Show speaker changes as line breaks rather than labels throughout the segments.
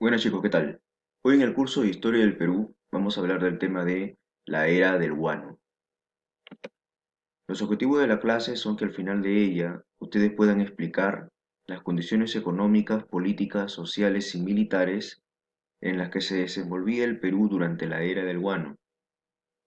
Bueno chicos, ¿qué tal? Hoy en el curso de Historia del Perú vamos a hablar del tema de la era del guano. Los objetivos de la clase son que al final de ella ustedes puedan explicar las condiciones económicas, políticas, sociales y militares en las que se desenvolvía el Perú durante la era del guano.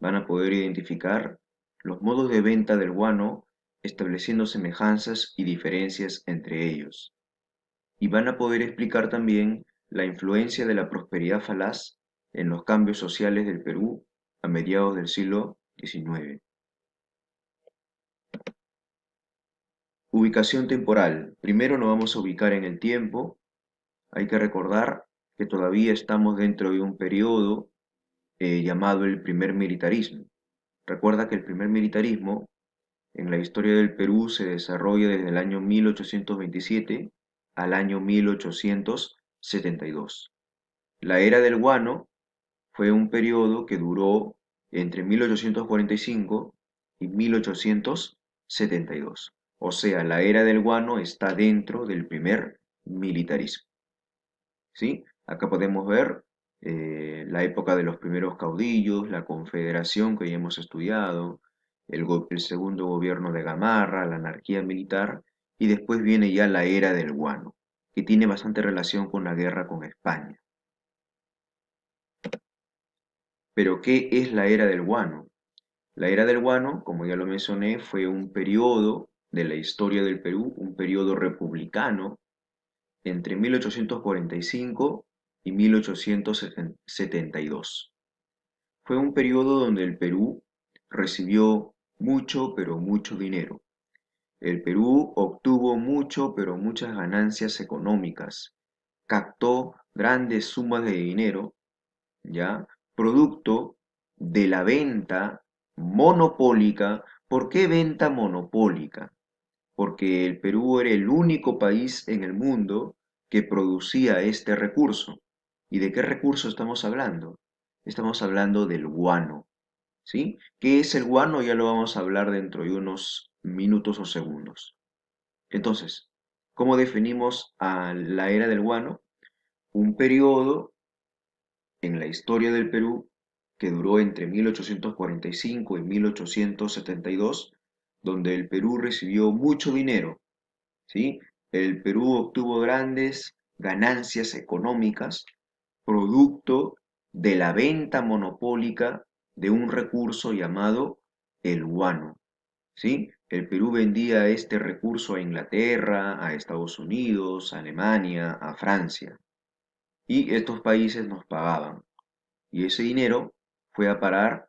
Van a poder identificar los modos de venta del guano, estableciendo semejanzas y diferencias entre ellos. Y van a poder explicar también la influencia de la prosperidad falaz en los cambios sociales del Perú a mediados del siglo XIX. Ubicación temporal. Primero nos vamos a ubicar en el tiempo. Hay que recordar que todavía estamos dentro de un periodo llamado el primer militarismo. Recuerda que el primer militarismo en la historia del Perú se desarrolla desde el año 1827 al año 1872. La era del guano fue un periodo que duró entre 1845 y 1872. O sea, la era del guano está dentro del primer militarismo. ¿Sí? Acá podemos ver la época de los primeros caudillos, la confederación que ya hemos estudiado, el segundo gobierno de Gamarra, la anarquía militar, y después viene ya la era del guano, que tiene bastante relación con la guerra con España. Pero, ¿qué es la era del guano? La era del guano, como ya lo mencioné, fue un periodo de la historia del Perú, un periodo republicano entre 1845 y 1872. Fue un periodo donde el Perú recibió mucho, pero mucho dinero. El Perú obtuvo mucho, pero muchas ganancias económicas. Captó grandes sumas de dinero, ¿ya? Producto de la venta monopólica. ¿Por qué venta monopólica? Porque el Perú era el único país en el mundo que producía este recurso. ¿Y de qué recurso estamos hablando? Estamos hablando del guano, ¿sí? ¿Qué es el guano? Ya lo vamos a hablar dentro de unos minutos o segundos. Entonces, ¿cómo definimos a la era del guano? Un periodo en la historia del Perú que duró entre 1845 y 1872, donde el Perú recibió mucho dinero, ¿sí? El Perú obtuvo grandes ganancias económicas producto de la venta monopólica de un recurso llamado el guano, ¿sí? El Perú vendía este recurso a Inglaterra, a Estados Unidos, a Alemania, a Francia, y estos países nos pagaban. Y ese dinero fue a parar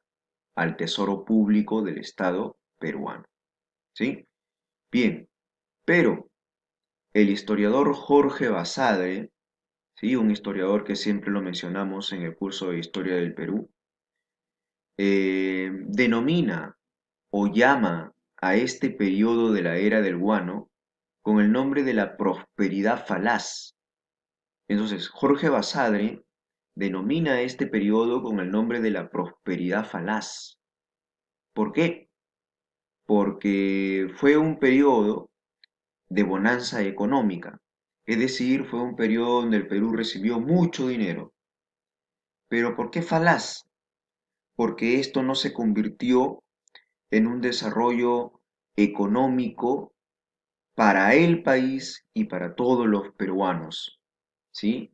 al tesoro público del Estado peruano, ¿sí? Bien, pero el historiador Jorge Basadre, ¿sí? Un historiador que siempre lo mencionamos en el curso de Historia del Perú, denomina o llama a este periodo de la era del guano con el nombre de la prosperidad falaz. Entonces, Jorge Basadre denomina este periodo con el nombre de la prosperidad falaz. ¿Por qué? Porque fue un periodo de bonanza económica, es decir, fue un periodo donde el Perú recibió mucho dinero. ¿Pero por qué falaz? Porque esto no se convirtió en un desarrollo económico para el país y para todos los peruanos, ¿sí?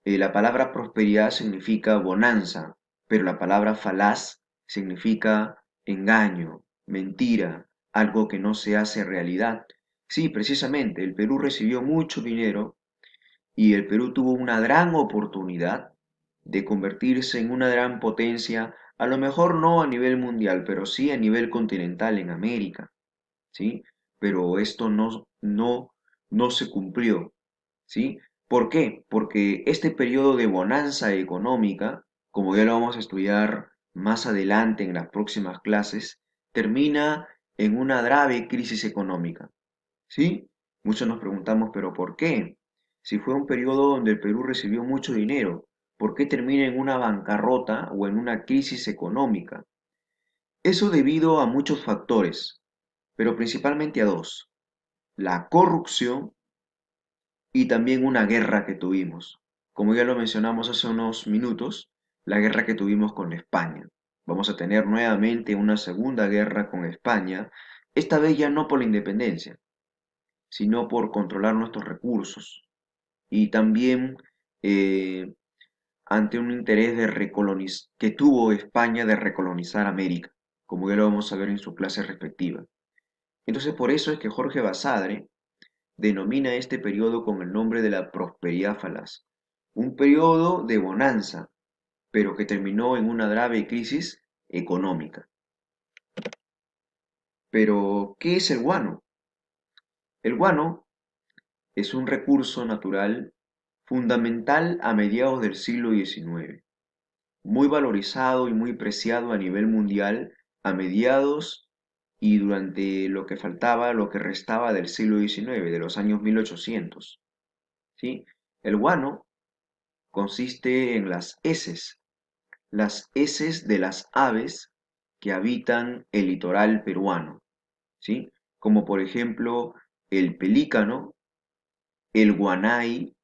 La palabra prosperidad significa bonanza, pero la palabra falaz significa engaño, mentira, algo que no se hace realidad. Sí, precisamente, el Perú recibió mucho dinero y el Perú tuvo una gran oportunidad de convertirse en una gran potencia, a lo mejor no a nivel mundial, pero sí a nivel continental en América, ¿sí? Pero esto no se cumplió, ¿sí? ¿Por qué? Porque este periodo de bonanza económica, como ya lo vamos a estudiar más adelante en las próximas clases, termina en una grave crisis económica, ¿sí? Muchos nos preguntamos, ¿pero por qué? Si fue un periodo donde el Perú recibió mucho dinero, ¿por qué termina en una bancarrota o en una crisis económica? Eso debido a muchos factores, pero principalmente a dos: la corrupción y también una guerra que tuvimos. como ya lo mencionamos hace unos minutos, la guerra que tuvimos con España. Vamos a tener nuevamente una segunda guerra con España, esta vez ya no por la independencia, sino por controlar nuestros recursos y también eh, ante un interés que tuvo España de recolonizar América, como ya lo vamos a ver en su clase respectiva. Entonces, por eso es que Jorge Basadre denomina este periodo con el nombre de la prosperidad falaz, un periodo de bonanza, pero que terminó en una grave crisis económica. Pero, ¿qué es el guano? El guano es un recurso natural fundamental a mediados del siglo XIX, muy valorizado y muy preciado a nivel mundial a mediados y durante lo que faltaba, lo que restaba del siglo XIX, de los años 1800. ¿Sí? El guano consiste en las heces de las aves que habitan el litoral peruano, ¿sí? Como por ejemplo el pelícano, el guanay,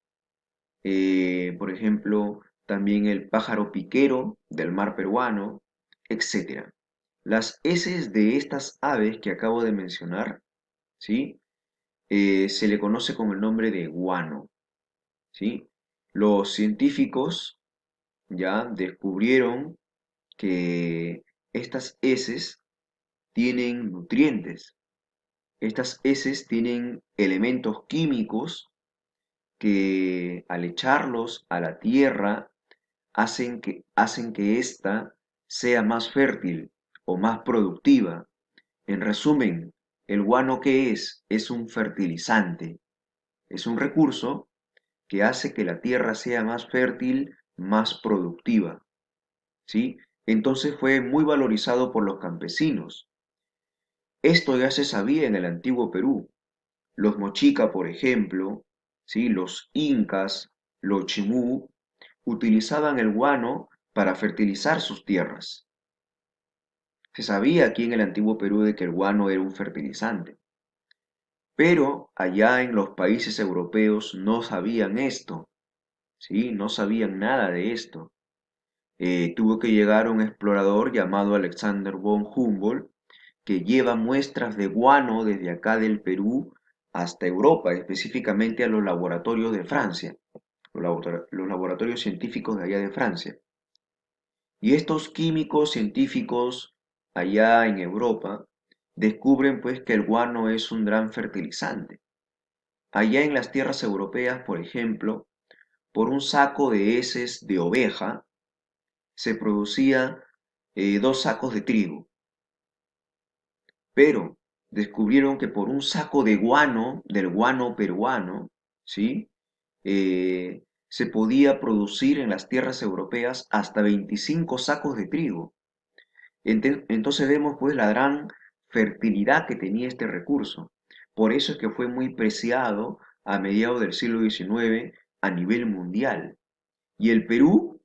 por ejemplo, también el pájaro piquero del mar peruano, etcétera. Las heces de estas aves que acabo de mencionar, ¿sí? Se le conoce con el nombre de guano, ¿sí? Los científicos ya descubrieron que estas heces tienen nutrientes, estas heces tienen elementos químicos que al echarlos a la tierra hacen que ésta sea más fértil o más productiva. En resumen, el guano ¿qué es? Es un fertilizante, es un recurso que hace que la tierra sea más fértil, más productiva, ¿sí? Entonces fue muy valorizado por los campesinos. Esto ya se sabía en el antiguo Perú. Los mochica, por ejemplo, ¿sí? Los incas, los chimú, utilizaban el guano para fertilizar sus tierras. Se sabía aquí en el antiguo Perú de que el guano era un fertilizante, pero allá en los países europeos no sabían esto, ¿sí? No sabían nada de esto. Tuvo que llegar un explorador llamado Alexander von Humboldt que lleva muestras de guano desde acá del Perú hasta Europa, específicamente a los laboratorios de Francia, los laboratorios científicos de allá de Francia. Y estos químicos científicos allá en Europa descubren pues que el guano es un gran fertilizante. Allá en las tierras europeas, por ejemplo, por un saco de heces de oveja se producía 2 sacos de trigo, pero descubrieron que por un saco de guano, del guano peruano, ¿sí? Se podía producir en las tierras europeas hasta 25 sacos de trigo. Entonces vemos pues la gran fertilidad que tenía este recurso. Por eso es que fue muy preciado a mediados del siglo XIX a nivel mundial. Y el Perú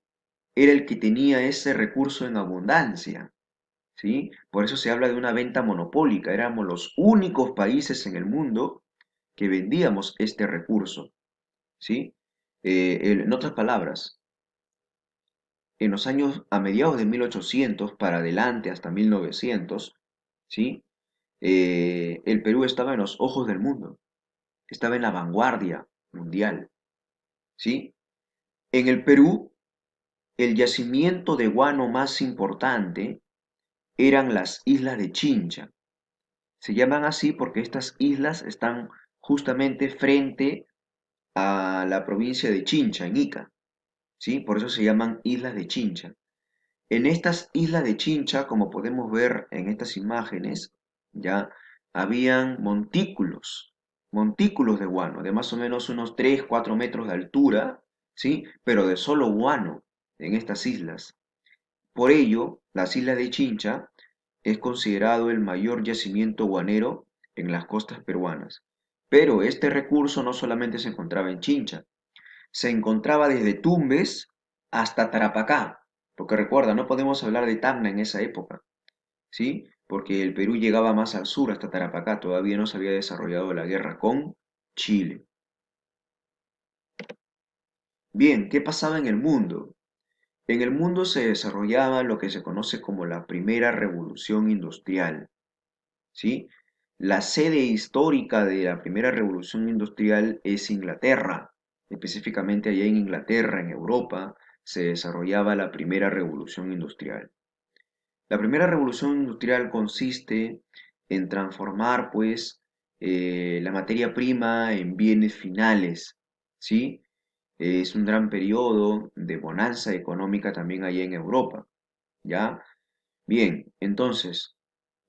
era el que tenía ese recurso en abundancia, ¿sí? Por eso se habla de una venta monopólica. Éramos los únicos países en el mundo que vendíamos este recurso, ¿sí? En otras palabras, en los años a mediados de 1800 para adelante hasta 1900, ¿sí? El Perú estaba en los ojos del mundo, estaba en la vanguardia mundial, ¿sí? En el Perú, el yacimiento de guano más importante eran las islas de Chincha. Se llaman así porque estas islas están justamente frente a la provincia de Chincha, en Ica, ¿sí? Por eso se llaman islas de Chincha. En estas islas de Chincha, como podemos ver en estas imágenes, ya habían montículos de guano, de más o menos unos 3, 4 metros de altura, ¿sí? Pero de solo guano en estas islas. Por ello, las islas de Chincha es considerado el mayor yacimiento guanero en las costas peruanas. Pero este recurso no solamente se encontraba en Chincha, se encontraba desde Tumbes hasta Tarapacá, porque recuerda, no podemos hablar de Tacna en esa época, ¿sí? Porque el Perú llegaba más al sur hasta Tarapacá, todavía no se había desarrollado la guerra con Chile. Bien, ¿qué pasaba en el mundo? En el mundo se desarrollaba lo que se conoce como la primera revolución industrial, ¿sí? La sede histórica de la primera revolución industrial es Inglaterra. Específicamente allá en Inglaterra, en Europa, se desarrollaba la primera revolución industrial. La primera revolución industrial consiste en transformar, pues, la materia prima en bienes finales, ¿sí? Es un gran periodo de bonanza económica también allá en Europa, ¿ya? Bien, entonces,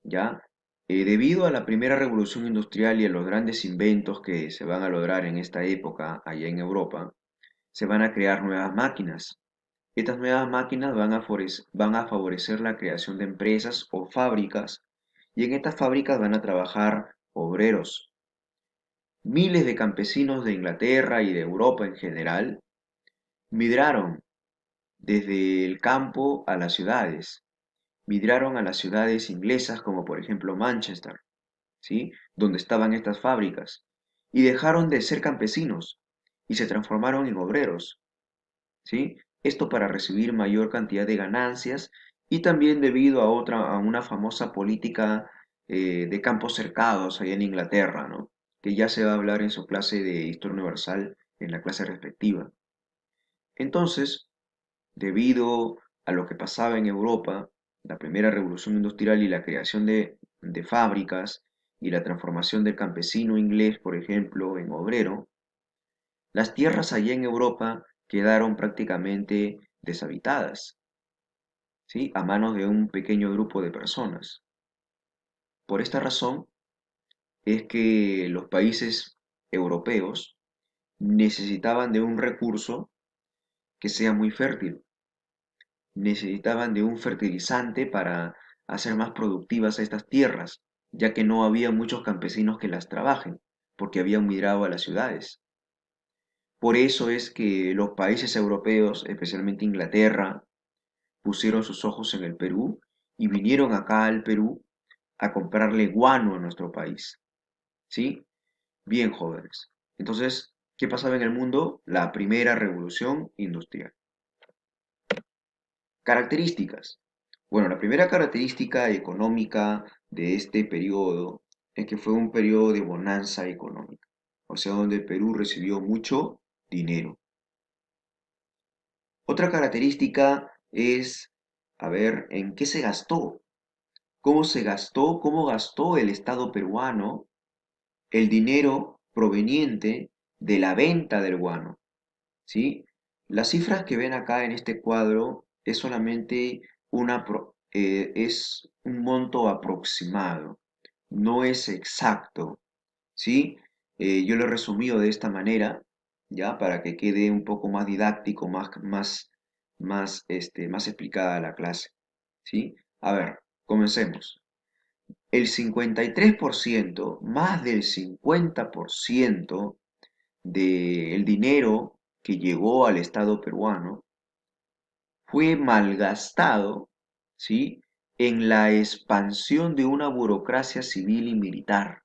¿ya? Debido a la primera revolución industrial y a los grandes inventos que se van a lograr en esta época allá en Europa, se van a crear nuevas máquinas. Estas nuevas máquinas van a favorecer la creación de empresas o fábricas, y en estas fábricas van a trabajar obreros. Miles de campesinos de Inglaterra y de Europa en general migraron desde el campo a las ciudades. Migraron a las ciudades inglesas como por ejemplo Manchester, ¿sí? Donde estaban estas fábricas, y dejaron de ser campesinos y se transformaron en obreros, ¿sí? Esto para recibir mayor cantidad de ganancias y también debido a una famosa política de campos cercados allá en Inglaterra, ¿no? Que ya se va a hablar en su clase de Historia Universal, en la clase respectiva. Entonces, debido a lo que pasaba en Europa, la primera revolución industrial y la creación de fábricas y la transformación del campesino inglés, por ejemplo, en obrero, las tierras allá en Europa quedaron prácticamente deshabitadas, ¿sí? A manos de un pequeño grupo de personas. Por esta razón es que los países europeos necesitaban de un recurso que sea muy fértil, necesitaban de un fertilizante para hacer más productivas estas tierras, ya que no había muchos campesinos que las trabajen, porque habían migrado a las ciudades. Por eso es que los países europeos, especialmente Inglaterra, pusieron sus ojos en el Perú y vinieron acá al Perú a comprarle guano a nuestro país. ¿Sí? Bien, jóvenes. Entonces, ¿qué pasaba en el mundo? La primera revolución industrial. Características. Bueno, la primera característica económica de este periodo es que fue un periodo de bonanza económica, o sea, donde el Perú recibió mucho dinero. Otra característica es, a ver, ¿en qué se gastó? ¿Cómo se gastó? ¿Cómo gastó el Estado peruano el dinero proveniente de la venta del guano? ¿Sí? Las cifras que ven acá en este cuadro es solamente es un monto aproximado, no es exacto, ¿sí? Yo lo he resumido de esta manera, ¿ya? Para que quede un poco más didáctico, más explicada la clase, ¿sí? A ver, comencemos. El 53%, más del 50% del dinero que llegó al Estado peruano fue malgastado, ¿sí? En la expansión de una burocracia civil y militar.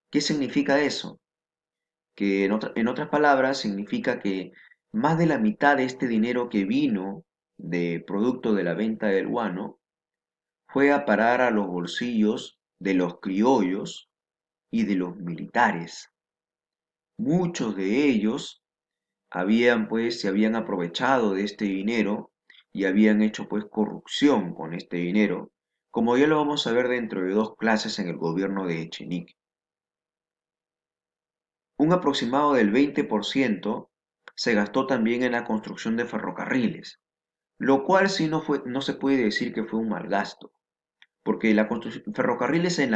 ¿Qué significa eso? Que en otras palabras significa que más de la mitad de este dinero que vino de producto de la venta del guano fue a parar a los bolsillos de los criollos y de los militares. Muchos de ellos se habían aprovechado de este dinero y habían hecho pues corrupción con este dinero, como ya lo vamos a ver dentro de dos clases en el gobierno de Echenique. Un aproximado del 20% se gastó también en la construcción de ferrocarriles, lo cual sí no se puede decir que fue un mal gasto, porque la construcción ferrocarriles en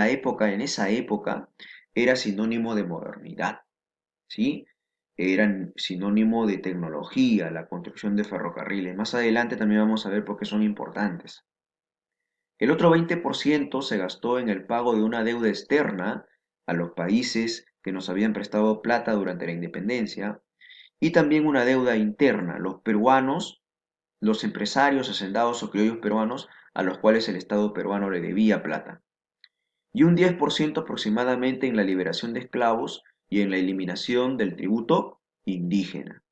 esa época, era sinónimo de modernidad, ¿sí? Eran sinónimo de tecnología, la construcción de ferrocarriles. Más adelante también vamos a ver por qué son importantes. El otro 20% se gastó en el pago de una deuda externa a los países que nos habían prestado plata durante la independencia y también una deuda interna, los peruanos, los empresarios, hacendados o criollos peruanos a los cuales el Estado peruano le debía plata. Y un 10% aproximadamente en la liberación de esclavos y en la eliminación del tributo indígena.